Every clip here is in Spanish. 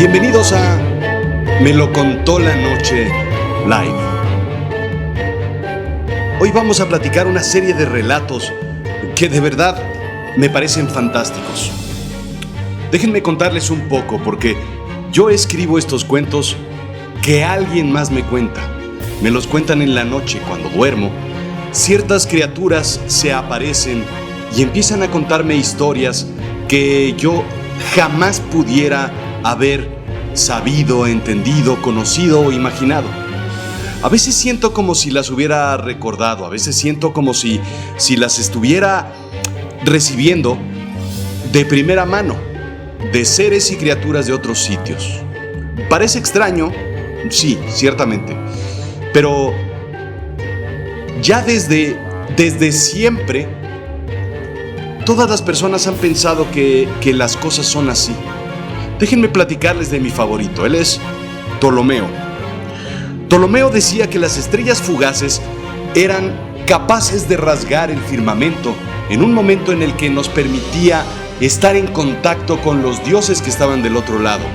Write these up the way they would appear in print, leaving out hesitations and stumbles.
Bienvenidos a Me lo contó la noche live. Hoy vamos a platicar una serie de relatos que de verdad me parecen fantásticos. Déjenme contarles un poco, porque yo escribo estos cuentos que alguien más me cuenta. Me los cuentan en la noche cuando duermo. Ciertas criaturas se aparecen y empiezan a contarme historias que yo jamás pudiera haber sabido, entendido, conocido o imaginado. A veces siento como si las hubiera recordado, a veces siento como si las estuviera recibiendo de primera mano, de seres y criaturas de otros sitios. Parece extraño, sí, ciertamente, pero ya desde siempre, todas las personas han pensado que las cosas son así. Déjenme platicarles de mi favorito. Él es Ptolomeo. Ptolomeo decía que las estrellas fugaces eran capaces de rasgar el firmamento en un momento en el que nos permitía estar en contacto con los dioses que estaban del otro lado.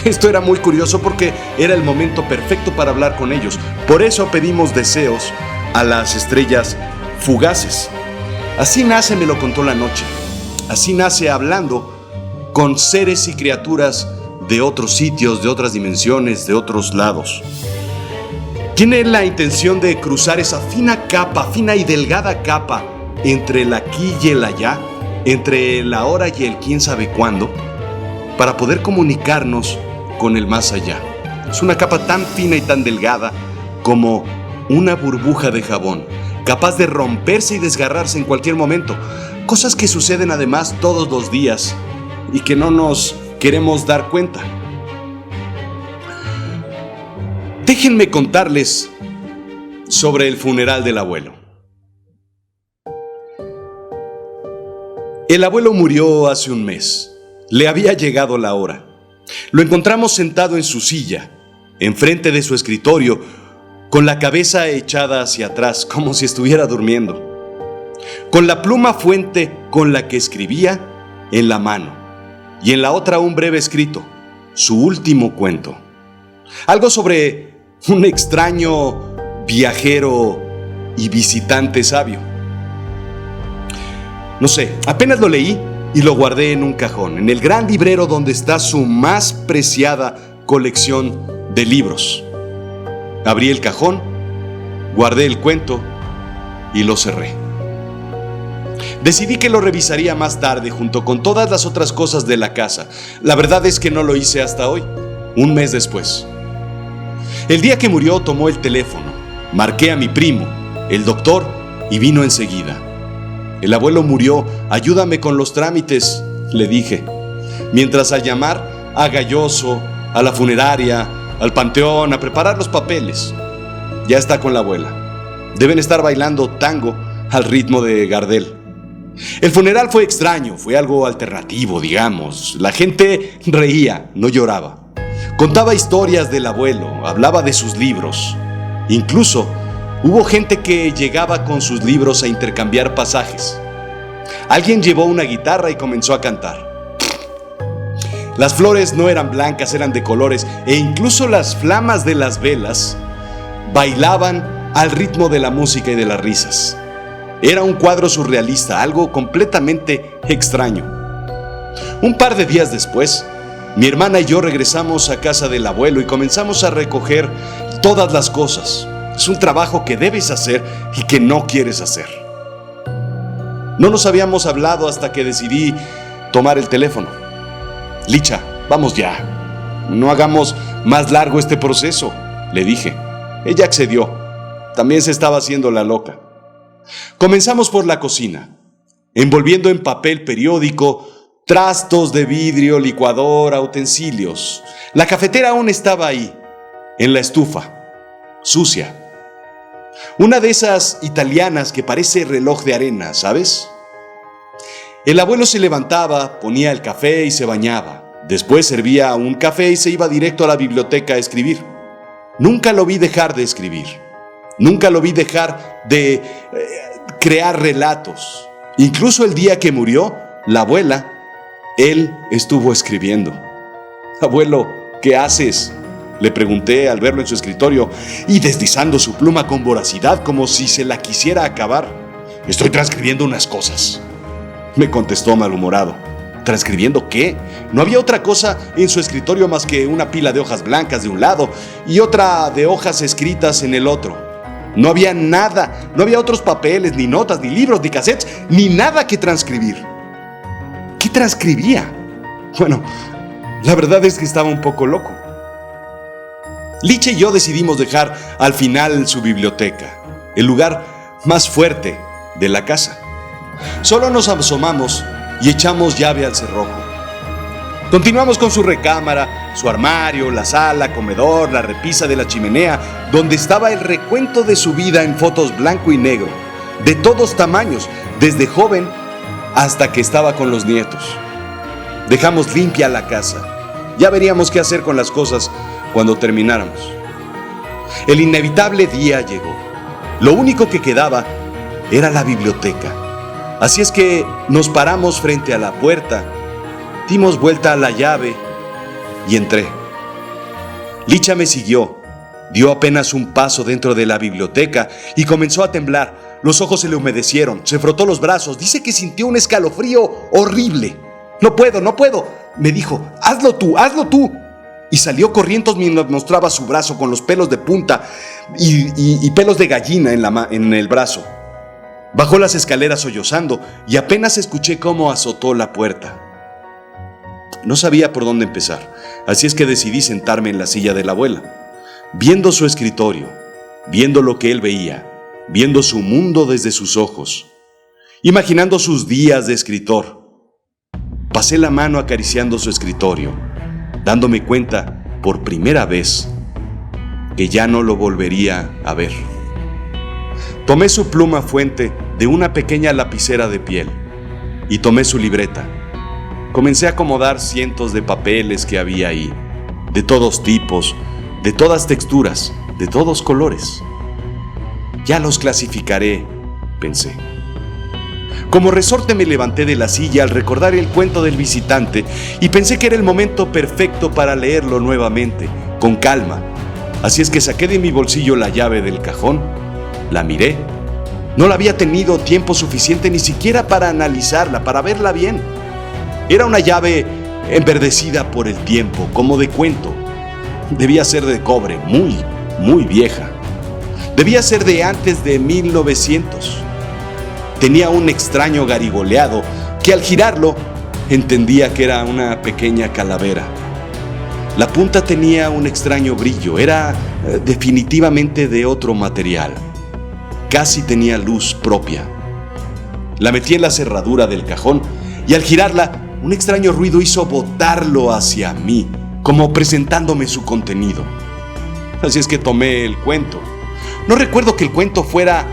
Esto era muy curioso porque era el momento perfecto para hablar con ellos. Por eso pedimos deseos a las estrellas fugaces. Así nace Me lo contó la noche. Así nace hablando con seres y criaturas de otros sitios, de otras dimensiones, de otros lados. Tiene la intención de cruzar esa fina y delgada capa entre el aquí y el allá, entre el ahora y el quién sabe cuándo, para poder comunicarnos con el más allá. Es una capa tan fina y tan delgada como una burbuja de jabón, capaz de romperse y desgarrarse en cualquier momento. Cosas que suceden además todos los días y que no nos queremos dar cuenta. Déjenme contarles sobre el funeral del abuelo. El abuelo murió hace un mes. Le había llegado la hora. Lo encontramos sentado en su silla, enfrente de su escritorio, con la cabeza echada hacia atrás, como si estuviera durmiendo, con la pluma fuente con la que escribía en la mano, y en la otra un breve escrito, su último cuento. Algo sobre un extraño viajero y visitante sabio. No sé, apenas lo leí y lo guardé en un cajón, en el gran librero donde está su más preciada colección de libros. Abrí el cajón, guardé el cuento y lo cerré. Decidí que lo revisaría más tarde junto con todas las otras cosas de la casa. La verdad es que no lo hice hasta hoy, un mes después. El día que murió tomó el teléfono, marqué a mi primo, el doctor, y vino enseguida. El abuelo murió, ayúdame con los trámites, le dije, mientras al llamar a Galloso, a la funeraria, al panteón, a preparar los papeles. Ya está con la abuela. Deben estar bailando tango al ritmo de Gardel. El funeral fue extraño, fue algo alternativo, digamos. La gente reía, no lloraba. Contaba historias del abuelo, hablaba de sus libros. Incluso hubo gente que llegaba con sus libros a intercambiar pasajes. Alguien llevó una guitarra y comenzó a cantar. Las flores no eran blancas, eran de colores, e incluso las flamas de las velas bailaban al ritmo de la música y de las risas. Era un cuadro surrealista, algo completamente extraño. Un par de días después, mi hermana y yo regresamos a casa del abuelo y comenzamos a recoger todas las cosas. Es un trabajo que debes hacer y que no quieres hacer. No nos habíamos hablado hasta que decidí tomar el teléfono. Licha, vamos ya. No hagamos más largo este proceso, le dije. Ella accedió. También se estaba haciendo la loca. Comenzamos por la cocina, envolviendo en papel periódico trastos de vidrio, licuadora, utensilios. La cafetera aún estaba ahí, en la estufa, sucia. Una de esas italianas que parece reloj de arena, ¿sabes? El abuelo se levantaba, ponía el café y se bañaba. Después servía un café y se iba directo a la biblioteca a escribir. Nunca lo vi dejar de escribir. Nunca lo vi dejar de crear relatos. Incluso el día que murió la abuela, él estuvo escribiendo. Abuelo, ¿qué haces?, le pregunté al verlo en su escritorio y deslizando su pluma con voracidad como si se la quisiera acabar. Estoy transcribiendo unas cosas, me contestó malhumorado. ¿Transcribiendo qué? No había otra cosa en su escritorio más que una pila de hojas blancas de un lado y otra de hojas escritas en el otro. No había nada, no había otros papeles, ni notas, ni libros, ni cassettes, ni nada que transcribir. ¿Qué transcribía? Bueno, la verdad es que estaba un poco loco. Licha y yo decidimos dejar al final su biblioteca, el lugar más fuerte de la casa. Solo nos asomamos y echamos llave al cerrojo. Continuamos con su recámara, su armario, la sala, comedor, la repisa de la chimenea, donde estaba el recuento de su vida en fotos blanco y negro, de todos tamaños, desde joven hasta que estaba con los nietos. Dejamos limpia la casa. Ya veríamos qué hacer con las cosas cuando termináramos. El inevitable día llegó. Lo único que quedaba era la biblioteca. Así es que nos paramos frente a la puerta, dimos vuelta a la llave y entré. Licha me siguió, dio apenas un paso dentro de la biblioteca y comenzó a temblar. Los ojos se le humedecieron, se frotó los brazos, dice que sintió un escalofrío horrible. No puedo, me dijo, hazlo tú. Y salió corriendo mientras mostraba su brazo con los pelos de punta y pelos de gallina en el brazo. Bajó las escaleras sollozando y apenas escuché cómo azotó la puerta. No sabía por dónde empezar, así es que decidí sentarme en la silla de la abuela, viendo su escritorio, viendo lo que él veía, viendo su mundo desde sus ojos, imaginando sus días de escritor. Pasé la mano acariciando su escritorio, dándome cuenta por primera vez que ya no lo volvería a ver. Tomé su pluma fuente de una pequeña lapicera de piel y tomé su libreta. Comencé a acomodar cientos de papeles que había ahí, de todos tipos, de todas texturas, de todos colores. Ya los clasificaré, pensé. Como resorte me levanté de la silla al recordar el cuento del visitante y pensé que era el momento perfecto para leerlo nuevamente, con calma. Así es que saqué de mi bolsillo la llave del cajón, la miré. No la había tenido tiempo suficiente ni siquiera para analizarla, para verla bien. Era una llave enverdecida por el tiempo, como de cuento. Debía ser de cobre, muy vieja. Debía ser de antes de 1900. Tenía un extraño garigoleado que al girarlo entendía que era una pequeña calavera. La punta tenía un extraño brillo, era definitivamente de otro material. Casi tenía luz propia. La metí en la cerradura del cajón y al girarla, un extraño ruido hizo botarlo hacia mí, como presentándome su contenido. Así es que tomé el cuento. No recuerdo que el cuento fuera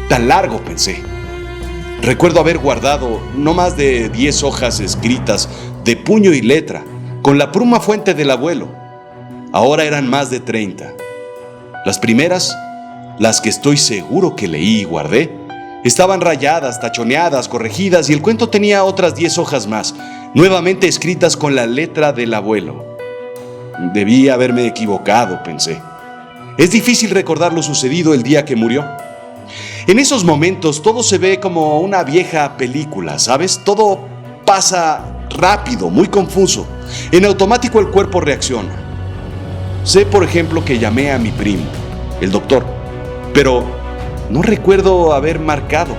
tan largo, pensé. Recuerdo haber guardado no más de 10 hojas escritas de puño y letra, con la pluma fuente del abuelo. Ahora eran más de 30. Las primeras, las que estoy seguro que leí y guardé, estaban rayadas, tachoneadas, corregidas y el cuento tenía otras 10 hojas más, nuevamente escritas con la letra del abuelo. Debí haberme equivocado, pensé. Es difícil recordar lo sucedido el día que murió. En esos momentos todo se ve como una vieja película, ¿sabes? Todo pasa rápido, muy confuso. En automático el cuerpo reacciona. Sé, por ejemplo, que llamé a mi primo, el doctor, pero no recuerdo haber marcado.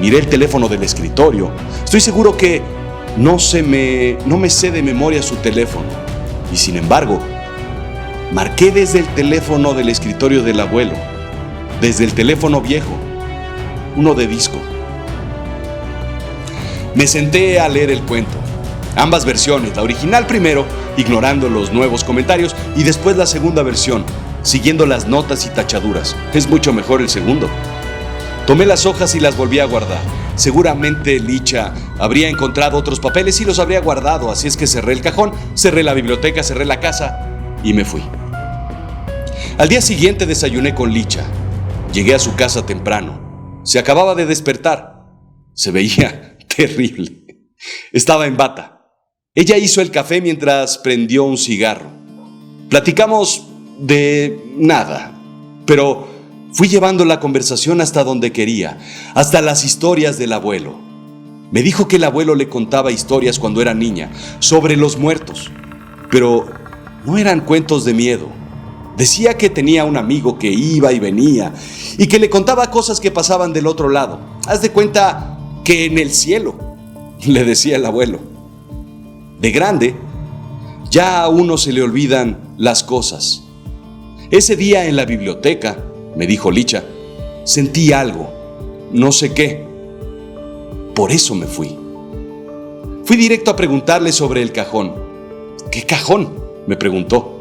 Miré el teléfono del escritorio. Estoy seguro que no me sé de memoria su teléfono. Y sin embargo, marqué desde el teléfono del escritorio del abuelo, desde el teléfono viejo, uno de disco. Me senté a leer el cuento, ambas versiones, la original primero, ignorando los nuevos comentarios, y después la segunda versión, siguiendo las notas y tachaduras. Es mucho mejor el segundo. Tomé las hojas y las volví a guardar. Seguramente Licha habría encontrado otros papeles y los habría guardado, así es que cerré el cajón, cerré la biblioteca, cerré la casa y me fui. Al día siguiente desayuné con Licha. Llegué a su casa temprano. Se acababa de despertar. Se veía terrible. Estaba en bata. Ella hizo el café mientras prendió un cigarro. Platicamos de nada, pero fui llevando la conversación hasta donde quería, hasta las historias del abuelo. Me dijo que el abuelo le contaba historias cuando era niña, sobre los muertos, pero no eran cuentos de miedo. Decía que tenía un amigo que iba y venía y que le contaba cosas que pasaban del otro lado. Haz de cuenta que en el cielo, le decía el abuelo. De grande, ya a uno se le olvidan las cosas. Ese día en la biblioteca, me dijo Licha, sentí algo, no sé qué. Por eso me fui. Fui directo a preguntarle sobre el cajón. ¿Qué cajón?, me preguntó.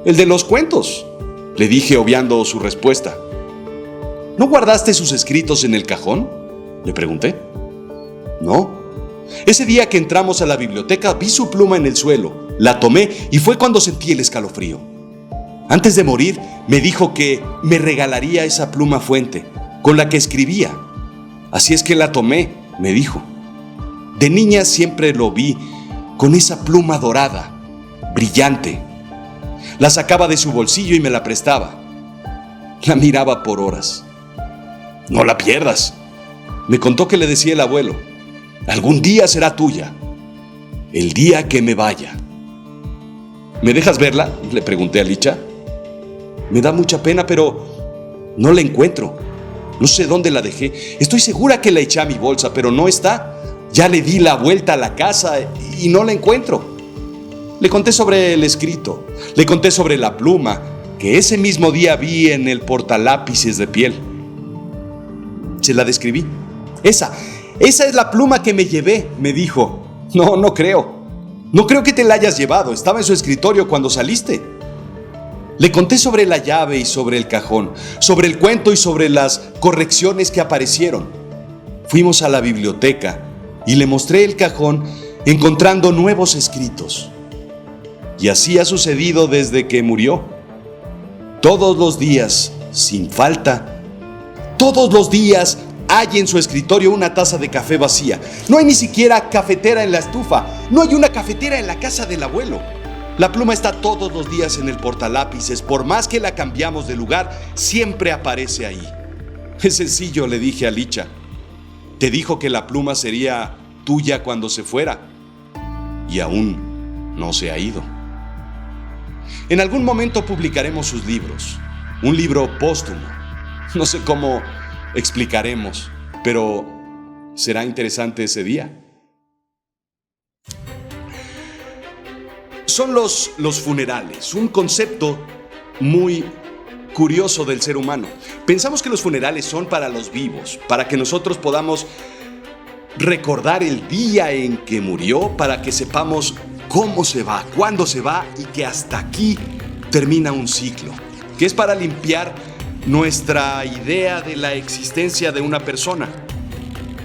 El de los cuentos, le dije obviando su respuesta. ¿No guardaste sus escritos en el cajón?, le pregunté. No. Ese día que entramos a la biblioteca vi su pluma en el suelo, la tomé y fue cuando sentí el escalofrío. Antes de morir me dijo que me regalaría esa pluma fuente con la que escribía. Así es que la tomé, me dijo. De niña siempre lo vi con esa pluma dorada, brillante. La sacaba de su bolsillo y me la prestaba. La miraba por horas. No la pierdas. Me contó que le decía el abuelo. Algún día será tuya. El día que me vaya. ¿Me dejas verla?, le pregunté a Licha. Me da mucha pena, pero no la encuentro. No sé dónde la dejé. Estoy segura que la eché a mi bolsa, pero no está. Ya le di la vuelta a la casa y no la encuentro. Le conté sobre el escrito. Le conté sobre la pluma que ese mismo día vi en el portalápices de piel. Se la describí. Esa es la pluma que me llevé, me dijo. No creo. No creo que te la hayas llevado. Estaba en su escritorio cuando saliste. Le conté sobre la llave y sobre el cajón, sobre el cuento y sobre las correcciones que aparecieron. Fuimos a la biblioteca y le mostré el cajón encontrando nuevos escritos. Y así ha sucedido desde que murió. Todos los días, sin falta, todos los días hay en su escritorio una taza de café vacía. No hay ni siquiera cafetera en la estufa. No hay una cafetera en la casa del abuelo. La pluma está todos los días en el portalápices. Por más que la cambiamos de lugar, siempre aparece ahí. Es sencillo, le dije a Licha. Te dijo que la pluma sería tuya cuando se fuera. Y aún no se ha ido. En algún momento publicaremos sus libros. Un libro póstumo. No sé cómo explicaremos, pero será interesante ese día. Son los funerales, un concepto muy curioso del ser humano. Pensamos que los funerales son para los vivos, para que nosotros podamos recordar el día en que murió, para que sepamos cómo se va, cuándo se va y que hasta aquí termina un ciclo, que es para limpiar nuestra idea de la existencia de una persona.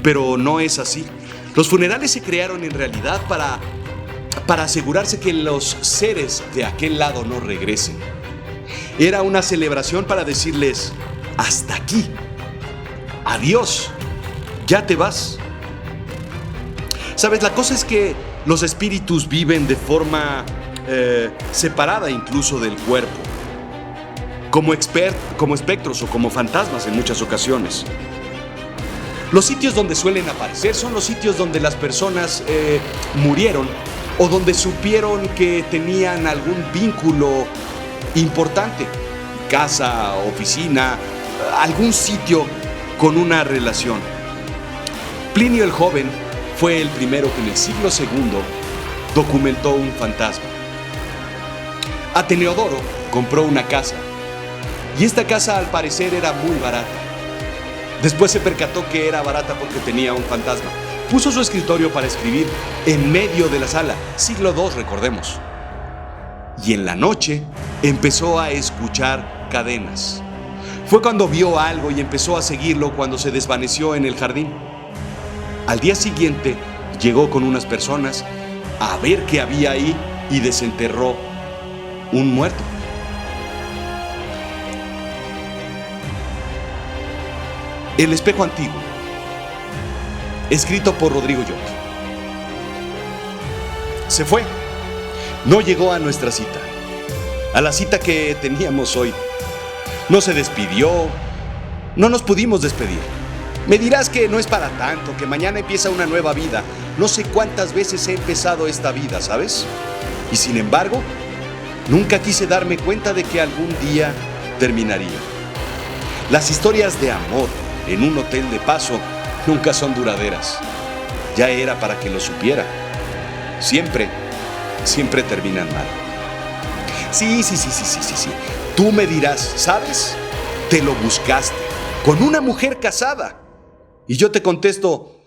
Pero no es así. Los funerales se crearon en realidad para asegurarse que los seres de aquel lado no regresen. Era una celebración para decirles, hasta aquí, adiós, ya te vas. Sabes, la cosa es que los espíritus viven de forma separada incluso del cuerpo, como espectros o como fantasmas en muchas ocasiones. Los sitios donde suelen aparecer son los sitios donde las personas murieron o donde supieron que tenían algún vínculo importante, casa, oficina, algún sitio con una relación. Plinio el Joven fue el primero que en el siglo II documentó un fantasma. Ateneodoro compró una casa y esta casa al parecer era muy barata. Después se percató que era barata porque tenía un fantasma. Puso su escritorio para escribir en medio de la sala, siglo II, recordemos. Y en la noche empezó a escuchar cadenas. Fue cuando vio algo y empezó a seguirlo cuando se desvaneció en el jardín. Al día siguiente llegó con unas personas a ver qué había ahí y desenterró un muerto. El espejo antiguo, escrito por Rodrigo Llop. Se fue. No llegó a nuestra cita, a la cita que teníamos hoy. No se despidió, no nos pudimos despedir. Me dirás que no es para tanto, que mañana empieza una nueva vida. No sé cuántas veces he empezado esta vida, ¿sabes? Y sin embargo, nunca quise darme cuenta de que algún día terminaría. Las historias de amor en un hotel de paso nunca son duraderas. Ya era para que lo supiera. Siempre terminan mal. Sí. Tú me dirás, ¿sabes? Te lo buscaste, con una mujer casada. Y yo te contesto,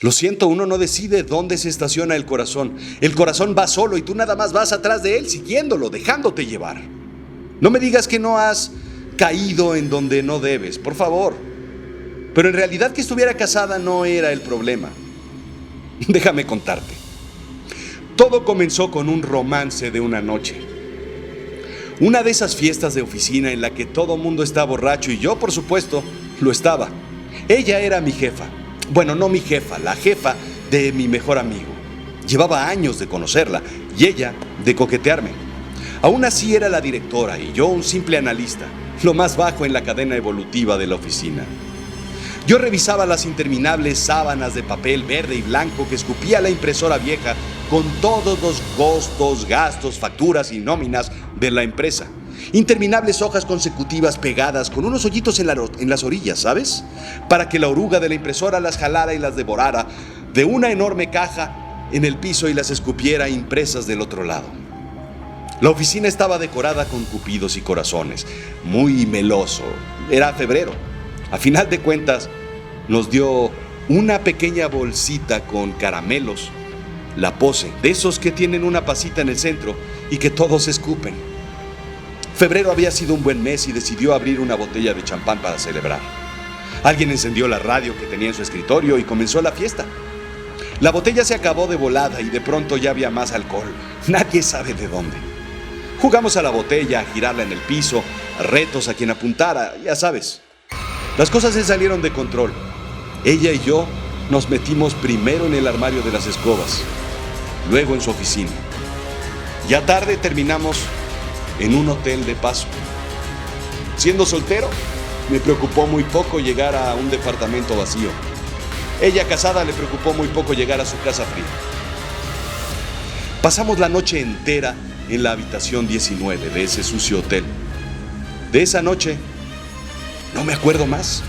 lo siento, uno no decide dónde se estaciona el corazón. El corazón va solo y tú nada más vas atrás de él, siguiéndolo, dejándote llevar. No me digas que no has caído en donde no debes, por favor. Pero en realidad que estuviera casada no era el problema. Déjame contarte. Todo comenzó con un romance de una noche. Una de esas fiestas de oficina en la que todo mundo está borracho y yo, por supuesto, lo estaba. Ella era mi jefa. Bueno, no mi jefa, la jefa de mi mejor amigo. Llevaba años de conocerla y ella de coquetearme. Aún así era la directora y yo un simple analista, lo más bajo en la cadena evolutiva de la oficina. Yo revisaba las interminables sábanas de papel verde y blanco que escupía la impresora vieja con todos los costos, gastos, facturas y nóminas de la empresa. Interminables hojas consecutivas pegadas con unos hoyitos en las orillas, ¿sabes? Para que la oruga de la impresora las jalara y las devorara de una enorme caja en el piso y las escupiera impresas del otro lado. La oficina estaba decorada con cupidos y corazones, muy meloso. Era febrero. A final de cuentas, nos dio una pequeña bolsita con caramelos, la Pose, de esos que tienen una pasita en el centro y que todos escupen. Febrero había sido un buen mes y decidió abrir una botella de champán para celebrar. Alguien encendió la radio que tenía en su escritorio y comenzó la fiesta. La botella se acabó de volada y de pronto ya había más alcohol. Nadie sabe de dónde. Jugamos a la botella, a girarla en el piso, a retos a quien apuntara, ya sabes. Las cosas se salieron de control. Ella y yo nos metimos primero en el armario de las escobas, luego en su oficina. Ya tarde terminamos en un hotel de paso. Siendo soltero, me preocupó muy poco llegar a un departamento vacío. Ella, casada, le preocupó muy poco llegar a su casa fría. Pasamos la noche entera en la habitación 19 de ese sucio hotel. De esa noche no me acuerdo más.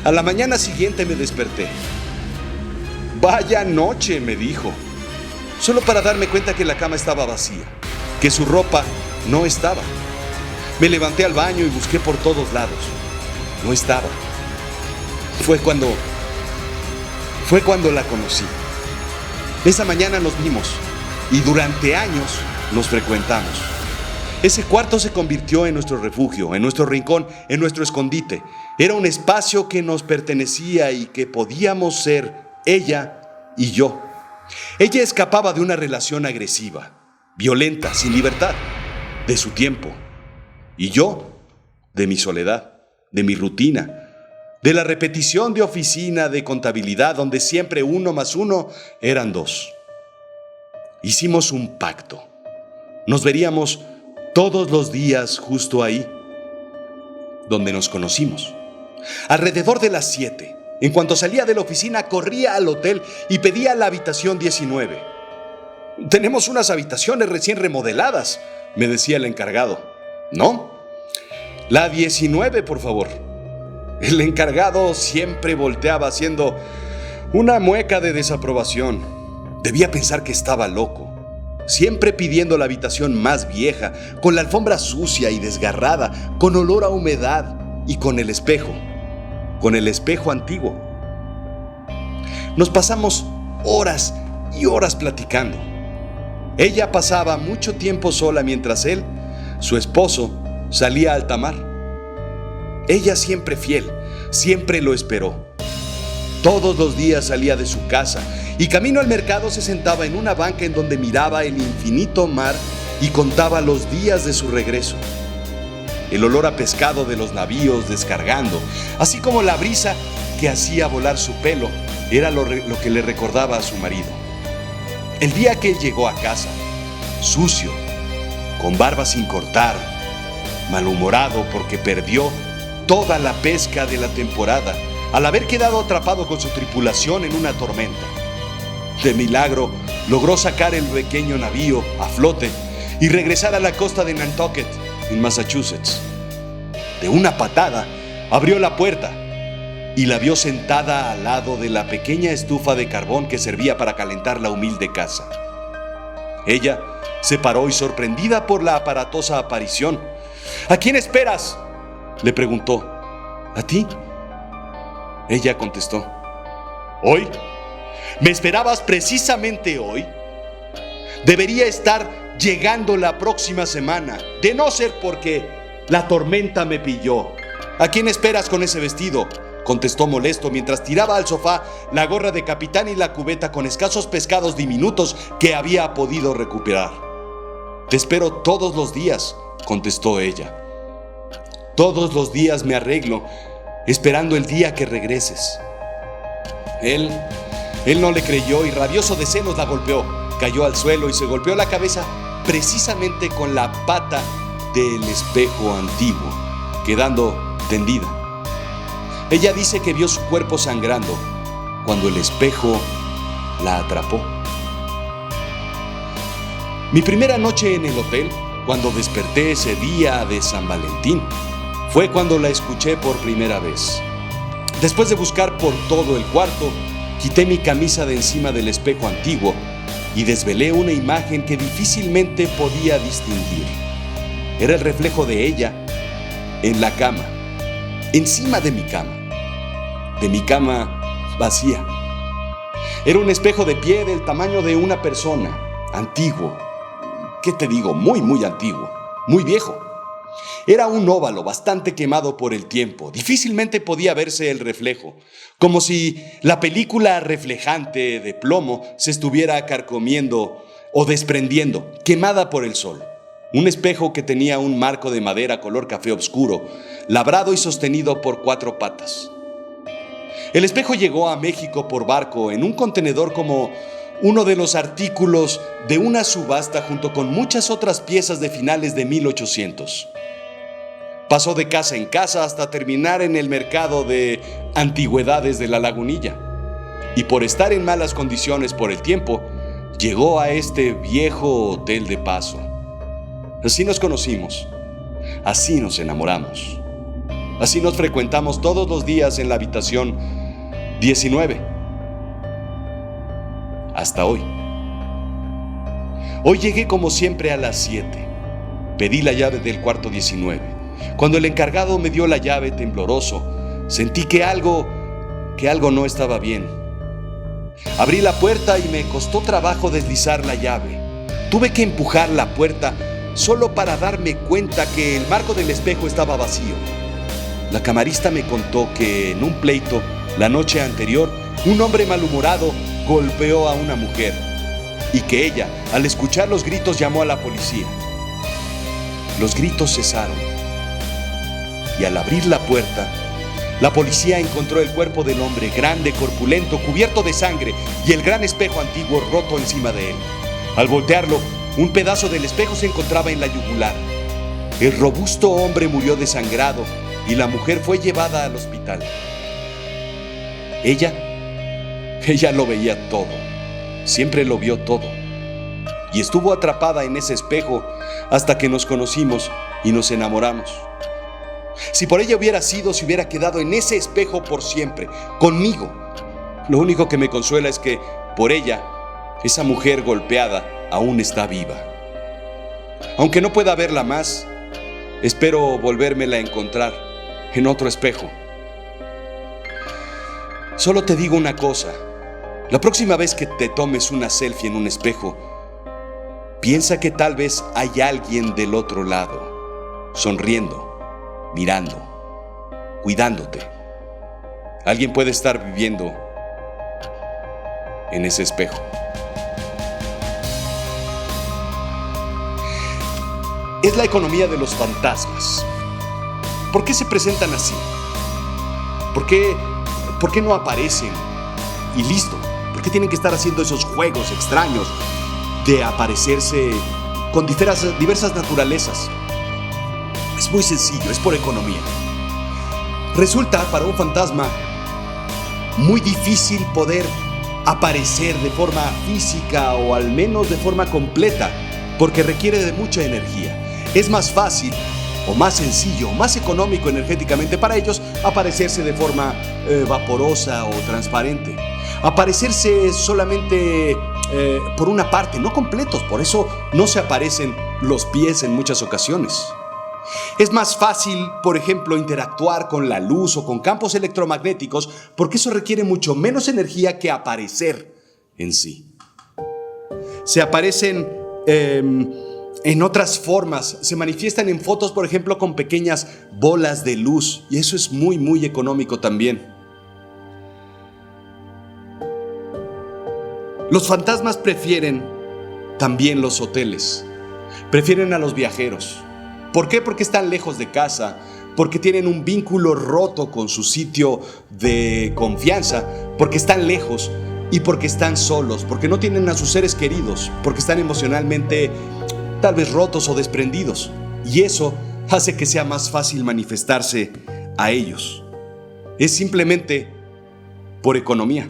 A la mañana siguiente me desperté. Vaya noche, me dijo, solo para darme cuenta que la cama estaba vacía, que su ropa no estaba. Me levanté al baño y busqué por todos lados. No estaba. Fue cuando la conocí. Esa mañana nos vimos y durante años nos frecuentamos. Ese cuarto se convirtió en nuestro refugio, en nuestro rincón, en nuestro escondite. Era un espacio que nos pertenecía y que podíamos ser ella y yo. Ella escapaba de una relación agresiva, violenta, sin libertad, de su tiempo. Y yo, de mi soledad, de mi rutina, de la repetición de oficina, de contabilidad, donde siempre 1 más 1 eran 2. Hicimos un pacto. Nos veríamos todos los días justo ahí, donde nos conocimos. Alrededor de las 7, en cuanto salía de la oficina, corría al hotel y pedía la habitación 19. Tenemos unas habitaciones recién remodeladas, me decía el encargado. ¿No? La 19, por favor. El encargado siempre volteaba haciendo una mueca de desaprobación. Debía pensar que estaba loco. Siempre pidiendo la habitación más vieja, con la alfombra sucia y desgarrada, con olor a humedad y con el espejo antiguo. Nos pasamos horas y horas platicando. Ella pasaba mucho tiempo sola mientras él, su esposo, salía a alta mar. Ella siempre fiel, siempre lo esperó. Todos los días salía de su casa y camino al mercado se sentaba en una banca en donde miraba el infinito mar y contaba los días de su regreso. El olor a pescado de los navíos descargando, así como la brisa que hacía volar su pelo, era lo que le recordaba a su marido. El día que él llegó a casa, sucio, con barba sin cortar, malhumorado porque perdió toda la pesca de la temporada al haber quedado atrapado con su tripulación en una tormenta. De milagro, logró sacar el pequeño navío a flote y regresar a la costa de Nantucket, en Massachusetts. De una patada, abrió la puerta y la vio sentada al lado de la pequeña estufa de carbón que servía para calentar la humilde casa. Ella se paró y, sorprendida por la aparatosa aparición: «¿A quién esperas?», le preguntó. «¿A ti?», ella contestó. «¿Hoy? ¿Me esperabas precisamente hoy? Debería estar llegando la próxima semana, de no ser porque la tormenta me pilló». «¿A quién esperas con ese vestido?», contestó molesto mientras tiraba al sofá la gorra de capitán y la cubeta con escasos pescados diminutos que había podido recuperar. «Te espero todos los días», contestó ella. «Todos los días me arreglo, esperando el día que regreses». Él no le creyó y, rabioso de celos, la golpeó. Cayó al suelo y se golpeó la cabeza precisamente con la pata del espejo antiguo, quedando tendida. Ella dice que vio su cuerpo sangrando cuando el espejo la atrapó. Mi primera noche en el hotel, cuando desperté ese día de San Valentín, fue cuando la escuché por primera vez. Después de buscar por todo el cuarto, quité mi camisa de encima del espejo antiguo y desvelé una imagen que difícilmente podía distinguir. Era el reflejo de ella en la cama, encima de mi cama vacía. Era un espejo de pie del tamaño de una persona, antiguo. ¿Qué te digo? Muy antiguo, muy viejo. Era un óvalo bastante quemado por el tiempo. Difícilmente podía verse el reflejo, como si la película reflejante de plomo se estuviera carcomiendo o desprendiendo, quemada por el sol. Un espejo que tenía un marco de madera color café oscuro, labrado y sostenido por 4 patas. El espejo llegó a México por barco en un contenedor como uno de los artículos de una subasta junto con muchas otras piezas de finales de 1800. Pasó de casa en casa hasta terminar en el mercado de antigüedades de La Lagunilla. Y por estar en malas condiciones por el tiempo, llegó a este viejo hotel de paso. Así nos conocimos, así nos enamoramos, así nos frecuentamos todos los días en la habitación 19. Hasta hoy. Hoy llegué como siempre a las 7. Pedí la llave del cuarto 19. Cuando el encargado me dio la llave tembloroso, sentí que algo no estaba bien. Abrí la puerta y me costó trabajo deslizar la llave. Tuve que empujar la puerta solo para darme cuenta que el marco del espejo estaba vacío. La camarista me contó que en un pleito la noche anterior, un hombre malhumorado golpeó a una mujer y que ella, al escuchar los gritos, llamó a la policía. Los gritos cesaron y al abrir la puerta, la policía encontró el cuerpo del hombre, grande, corpulento, cubierto de sangre, y el gran espejo antiguo roto encima de él. Al voltearlo, un pedazo del espejo se encontraba en la yugular. El robusto hombre murió desangrado y la mujer fue llevada al hospital. Ella lo veía todo, siempre lo vio todo, y estuvo atrapada en ese espejo hasta que nos conocimos y nos enamoramos. Si por ella hubiera sido, se hubiera quedado en ese espejo por siempre, conmigo. Lo único que me consuela es que, por ella, esa mujer golpeada aún está viva. Aunque no pueda verla más, espero volvérmela a encontrar en otro espejo. Solo te digo una cosa: la próxima vez que te tomes una selfie en un espejo, piensa que tal vez hay alguien del otro lado, sonriendo, mirando, cuidándote. Alguien puede estar viviendo en ese espejo. Es la economía de los fantasmas. ¿Por qué se presentan así? ¿Por qué no aparecen y listo? ¿Por qué tienen que estar haciendo esos juegos extraños de aparecerse con diversas naturalezas? Es muy sencillo, es por economía. Resulta para un fantasma muy difícil poder aparecer de forma física o al menos de forma completa, porque requiere de mucha energía. Es más fácil o más sencillo, más económico energéticamente para ellos aparecerse de forma vaporosa o transparente. Aparecerse solamente por una parte, no completos, por eso no se aparecen los pies en muchas ocasiones. Es más fácil, por ejemplo, interactuar con la luz o con campos electromagnéticos porque eso requiere mucho menos energía que aparecer en sí. Se aparecen en otras formas, se manifiestan en fotos, por ejemplo, con pequeñas bolas de luz, y eso es muy, muy económico también. Los fantasmas prefieren también los hoteles, prefieren a los viajeros. ¿Por qué? Porque están lejos de casa, porque tienen un vínculo roto con su sitio de confianza, porque están lejos y porque están solos, porque no tienen a sus seres queridos, porque están emocionalmente tal vez rotos o desprendidos. Y eso hace que sea más fácil manifestarse a ellos. Es simplemente por economía.